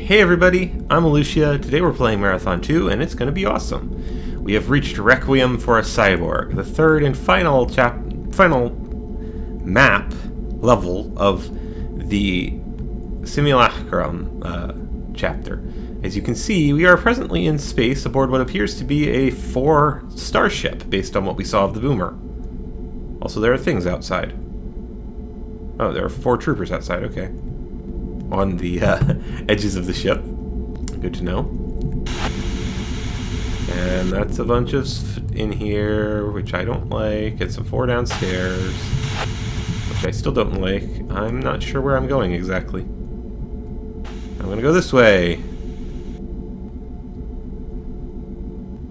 Hey everybody, I'm Ilushia. Today we're playing Marathon 2 and it's going to be awesome. We have reached Requiem for a Cyborg, the third and final map level of the Simulacrum chapter. As you can see, we are presently in space aboard what appears to be a 4-star ship based on what we saw of the boomer. Also, there are things outside. Oh, there are 4 troopers outside, okay. On the edges of the ship. Good to know. And that's a bunch of in here, which I don't like. It's a 4 downstairs, which I still don't like. I'm not sure where I'm going exactly. I'm gonna go this way.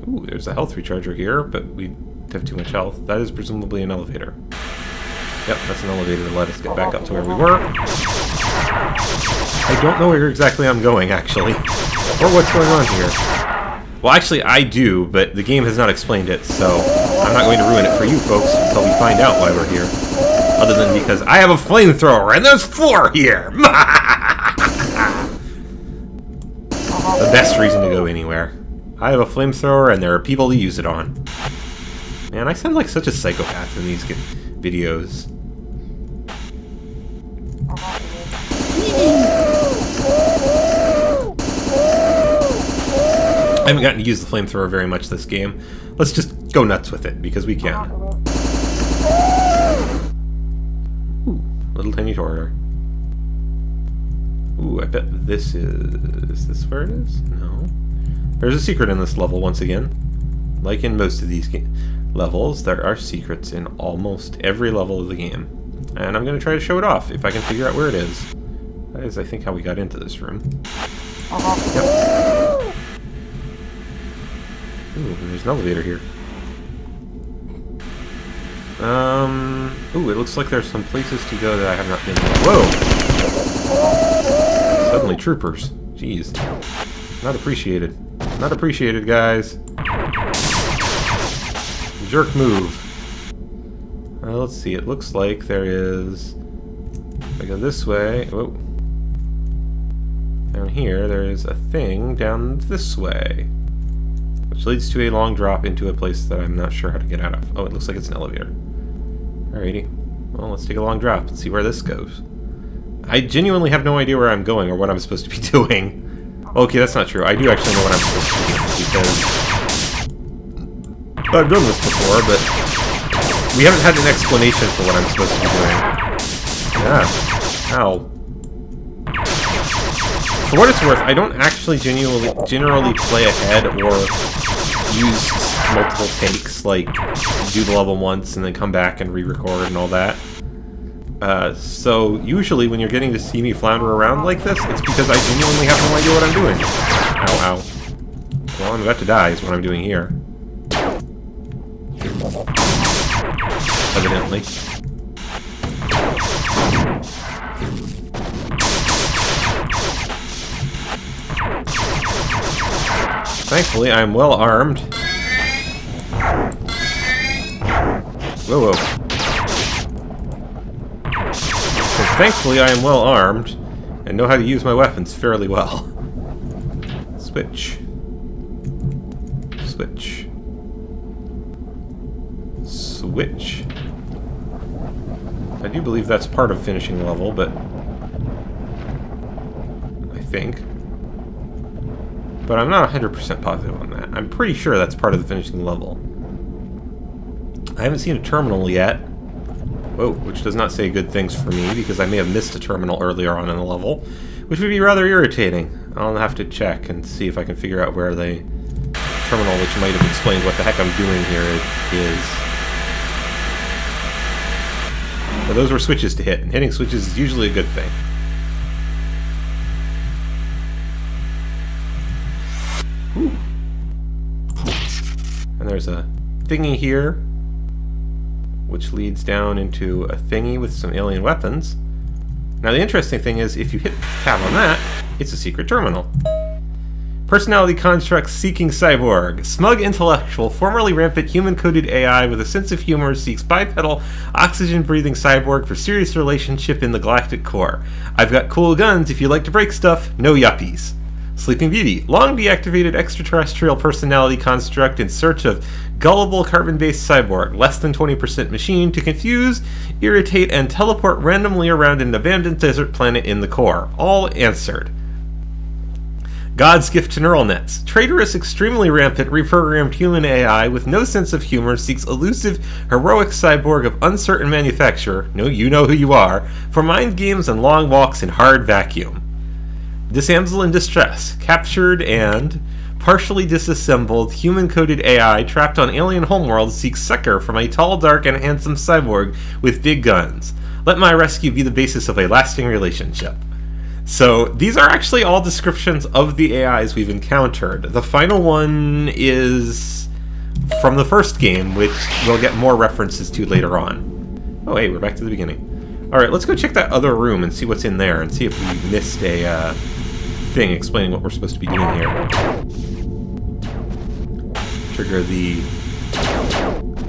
Ooh, there's a health recharger here, but we have too much health. That is presumably an elevator. Yep, that's an elevator to let us get back up to where we were. I don't know where exactly I'm going, actually. Or what's going on here. Well, actually, I do, but the game has not explained it, so I'm not going to ruin it for you folks until we find out why we're here. Other than because I have a flamethrower, and there's 4 here! The best reason to go anywhere. I have a flamethrower, and there are people to use it on. Man, I sound like such a psychopath in these videos. I haven't gotten to use the flamethrower very much this game. Let's just go nuts with it, because we can. Ooh, little tiny tower. Ooh, I bet this is this where it is? No. There's a secret in this level once again. Like in most of these levels, there are secrets in almost every level of the game. And I'm going to try to show it off, if I can figure out where it is. That is, I think, how we got into this room. Yep. Ooh, there's an elevator here. Ooh, it looks like there's some places to go that I have not been to. Whoa! Suddenly troopers. Jeez. Not appreciated. Not appreciated, guys. Jerk move. Let's see, it looks like there is... If I go this way... Whoa. Down here, there is a thing down this way. Which leads to a long drop into a place that I'm not sure how to get out of. Oh, it looks like it's an elevator. Alrighty. Well, let's take a long drop and see where this goes. I genuinely have no idea where I'm going or what I'm supposed to be doing. Okay, that's not true. I do actually know what I'm supposed to be doing, because I've done this before, but we haven't had an explanation for what I'm supposed to be doing. Yeah. Ow. For what it's worth, I don't actually generally play ahead or use multiple takes, like do the level once and then come back and re-record and all that. So usually when you're getting to see me flounder around like this, it's because I genuinely have no idea what I'm doing. Ow, ow. Well, I'm about to die is what I'm doing here. Evidently. Thankfully, I'm well armed. Whoa, whoa. So thankfully, I am well armed and know how to use my weapons fairly well. Switch. Switch. Switch. I do believe that's part of finishing the level, but I think. But I'm not 100% positive on that. I'm pretty sure that's part of the finishing level. I haven't seen a terminal yet. Whoa, which does not say good things for me, because I may have missed a terminal earlier on in the level, which would be rather irritating. I'll have to check and see if I can figure out where the terminal, which might have explained what the heck I'm doing here, is. But those were switches to hit, and hitting switches is usually a good thing. Ooh. And there's a thingy here, which leads down into a thingy with some alien weapons. Now the interesting thing is, if you hit tab on that, it's a secret terminal. Personality construct seeking cyborg. Smug intellectual, formerly rampant human-coded AI with a sense of humor seeks bipedal, oxygen-breathing cyborg for serious relationship in the galactic core. I've got cool guns if you like to break stuff, no yuppies. Sleeping Beauty, long deactivated extraterrestrial personality construct in search of gullible carbon-based cyborg, less than 20% machine, to confuse, irritate, and teleport randomly around an abandoned desert planet in the core. All answered. God's gift to neural nets. Traitorous, extremely rampant, reprogrammed human AI with no sense of humor seeks elusive, heroic cyborg of uncertain manufacture, no, you know who you are, for mind games and long walks in hard vacuum. Damsel in distress. Captured and partially disassembled human-coded AI trapped on alien homeworld seeks succor from a tall, dark, and handsome cyborg with big guns. Let my rescue be the basis of a lasting relationship. So, these are actually all descriptions of the AIs we've encountered. The final one is from the first game, which we'll get more references to later on. Oh, hey, we're back to the beginning. Alright, let's go check that other room and see what's in there, and see if we missed a thing explaining what we're supposed to be doing here. Trigger the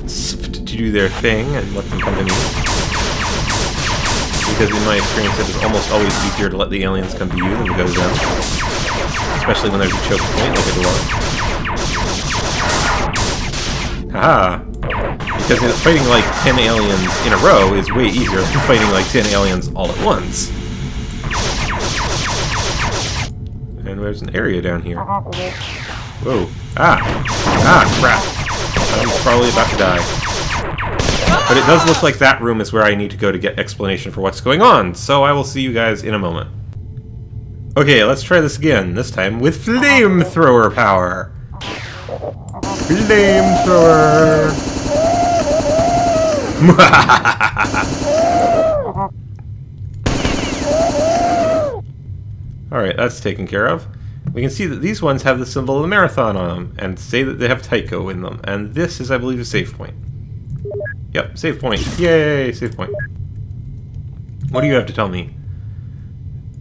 SFT to do their thing and let them come to me. Because in my experience, it is almost always easier to let the aliens come to you than to go to them. Especially when there's a choke point like a door. Haha! Because fighting like 10 aliens in a row is way easier than fighting like 10 aliens all at once. And there's an area down here. Whoa. Ah! Ah, crap! I'm probably about to die. But it does look like that room is where I need to go to get explanation for what's going on, so I will see you guys in a moment. Okay, let's try this again, this time with flamethrower power. Flamethrower! Alright, that's taken care of. We can see that these ones have the symbol of the marathon on them, and say that they have Tycho in them, and this is, I believe, a save point. Yep, save point. Yay, save point. What do you have to tell me?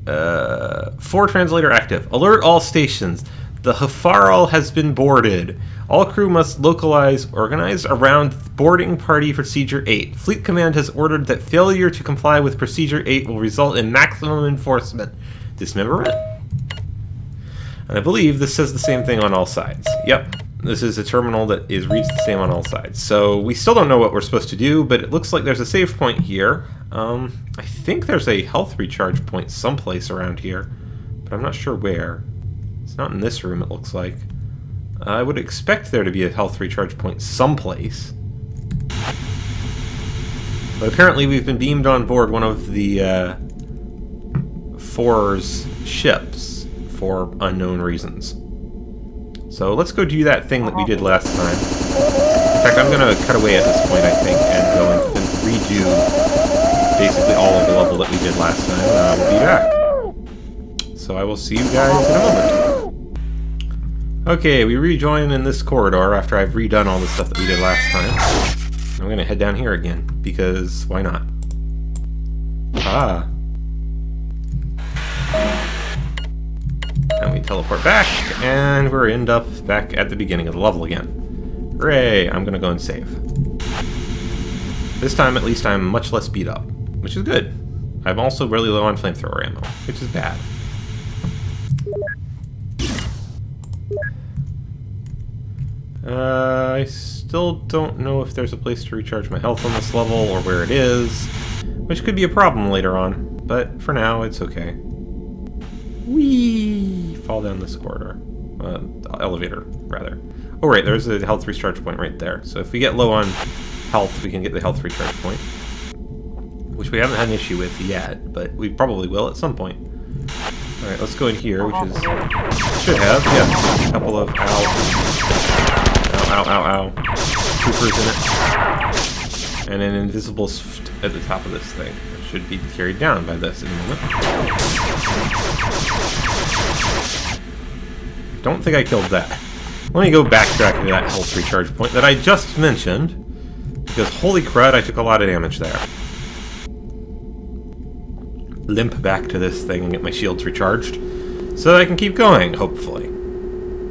4 translator active. Alert all stations. The Hafarl has been boarded. All crew must localize, organize around boarding party procedure 8. Fleet command has ordered that failure to comply with procedure 8 will result in maximum enforcement. Dismemberment? And I believe this says the same thing on all sides. Yep. This is a terminal that is reads the same on all sides. So we still don't know what we're supposed to do, but it looks like there's a save point here. I think there's a health recharge point someplace around here, but I'm not sure where. It's not in this room, it looks like. I would expect there to be a health recharge point someplace. But apparently we've been beamed on board one of the 4's ships for unknown reasons. So let's go do that thing that we did last time. In fact, I'm going to cut away at this point, I think, and go and redo basically all of the level that we did last time, and I will be back. So I will see you guys in a moment. Okay, we rejoin in this corridor after I've redone all the stuff that we did last time. I'm going to head down here again, because why not? Ah. And we teleport back, and we're end up back at the beginning of the level again. Hooray! I'm gonna go and save. This time, at least, I'm much less beat up, which is good. I'm also really low on flamethrower ammo, which is bad. I still don't know if there's a place to recharge my health on this level, or where it is, which could be a problem later on, but for now, it's okay. Whee! Fall down this corridor. Elevator, rather. Oh, right, there's a health recharge point right there. So if we get low on health, we can get the health recharge point. Which we haven't had an issue with yet, but we probably will at some point. Alright, let's go in here, which is... should have, yeah, a couple of ow, troopers in it. And an invisible SFT at the top of this thing. It should be carried down by this in a moment. Don't think I killed that. Let me go backtrack to that health recharge point that I just mentioned, because holy crud, I took a lot of damage there. Limp back to this thing and get my shields recharged, so that I can keep going, hopefully.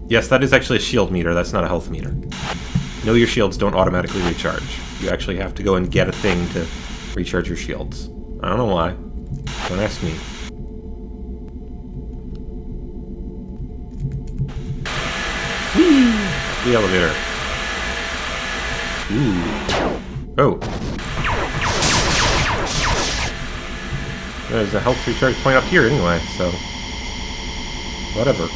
Yes, that is actually a shield meter, that's not a health meter. No, your shields don't automatically recharge. You actually have to go and get a thing to recharge your shields. I don't know why. Don't ask me. Whee! The elevator. Ooh. Oh. There's a health recharge point up here anyway, so... whatever.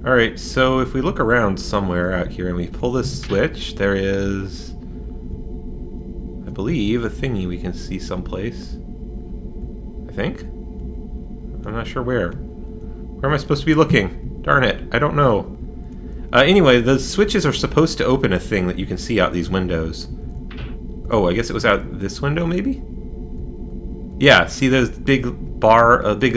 Alright, so if we look around somewhere out here and we pull this switch, there is... I believe a thingy we can see someplace. I think? I'm not sure where. Where am I supposed to be looking? Darn it, I don't know. Anyway, the switches are supposed to open a thing that you can see out these windows. Oh, I guess it was out this window, maybe? Yeah, see those big big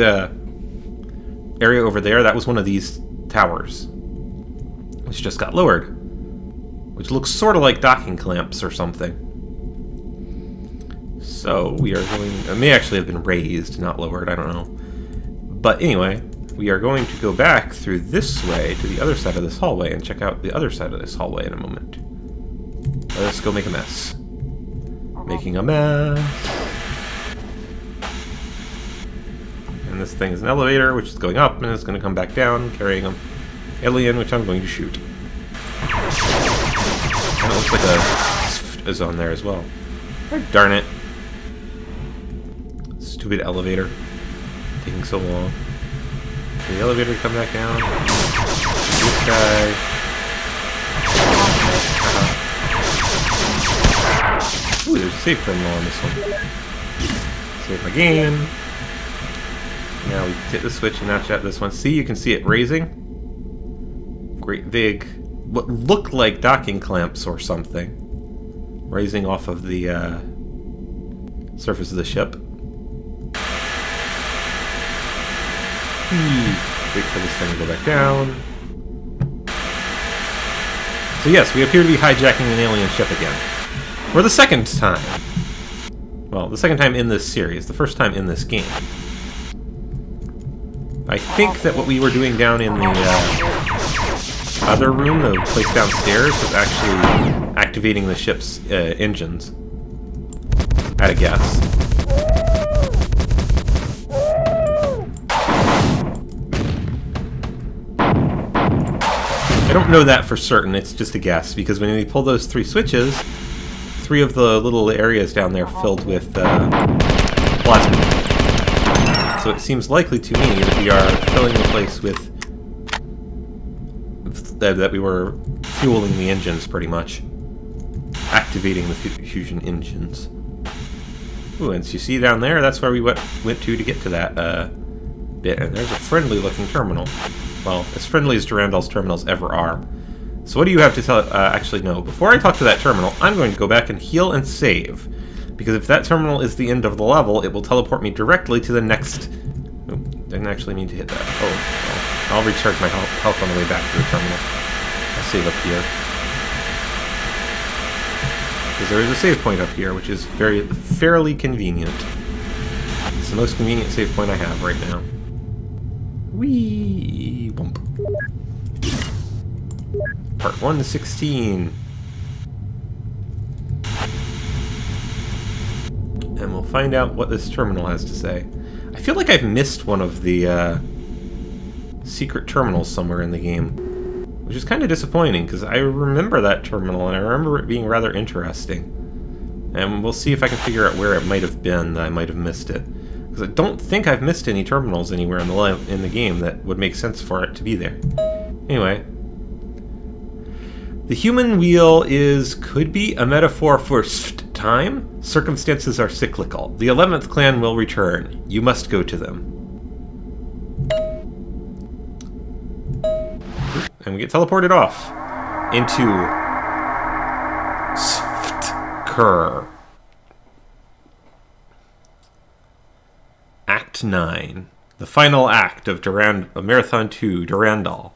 area over there? That was one of these towers, which just got lowered. Which looks sort of like docking clamps or something. So, we are going... It may actually have been raised, not lowered, I don't know. But anyway... we are going to go back through this way to the other side of this hallway and check out the other side of this hallway in a moment. Let us go make a mess. Making a mess. And this thing is an elevator, which is going up, and it's going to come back down, carrying an alien, which I'm going to shoot. And it looks like a sft is on there as well. Oh, darn it. Stupid elevator. Taking so long. The elevator come back down. This guy. Ooh, there's a save terminal on this one. Save my game. Now we hit the switch and notch out this one. See, you can see it raising. Great big, what look like docking clamps or something, raising off of the surface of the ship. Wait for this thing to go back down. So yes, we appear to be hijacking an alien ship again. For the second time. Well, the second time in this series. The first time in this game. I think that what we were doing down in the other room, the place downstairs, was actually activating the ship's engines. At a guess. I don't know that for certain, it's just a guess, because when we pull those three switches, 3 of the little areas down there filled with plasma. So it seems likely to me that we are filling the place with... that we were fueling the engines, pretty much. Activating the fusion engines. Ooh, and so you see down there, that's where we went to get to that bit, and there's a friendly-looking terminal. Well, as friendly as Durandal's terminals ever are. So what do you have to tell... actually, no. Before I talk to that terminal, I'm going to go back and heal and save. Because if that terminal is the end of the level, it will teleport me directly to the next... Oh, didn't actually mean to hit that. Oh, well, I'll recharge my health on the way back to the terminal. I'll save up here. Because there is a save point up here, which is fairly convenient. It's the most convenient save point I have right now. Whee! Bump. Part 116. And we'll find out what this terminal has to say. I feel like I've missed one of the secret terminals somewhere in the game. Which is kind of disappointing, because I remember that terminal, and I remember it being rather interesting. And we'll see if I can figure out where it might have been that I might have missed it. Because I don't think I've missed any terminals anywhere in the game that would make sense for it to be there. Anyway. The human wheel could be a metaphor for time. Circumstances are cyclical. The 11th clan will return. You must go to them. And we get teleported off into Sftkur. Act 9. The final act of Marathon 2, Durandal.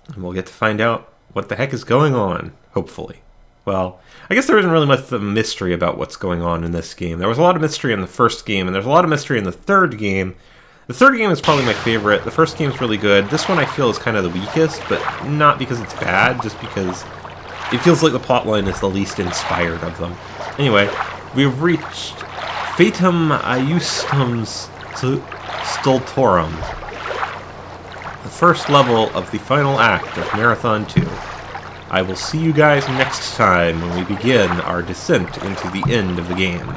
And we'll get to find out what the heck is going on, hopefully. Well, I guess there isn't really much of a mystery about what's going on in this game. There was a lot of mystery in the first game, and there's a lot of mystery in the third game. The third game is probably my favorite. The first game's really good. This one I feel is kind of the weakest, but not because it's bad, just because it feels like the plotline is the least inspired of them. Anyway, we've reached Fatum Iustum's Stultorum, the first level of the final act of Marathon 2. I will see you guys next time when we begin our descent into the end of the game.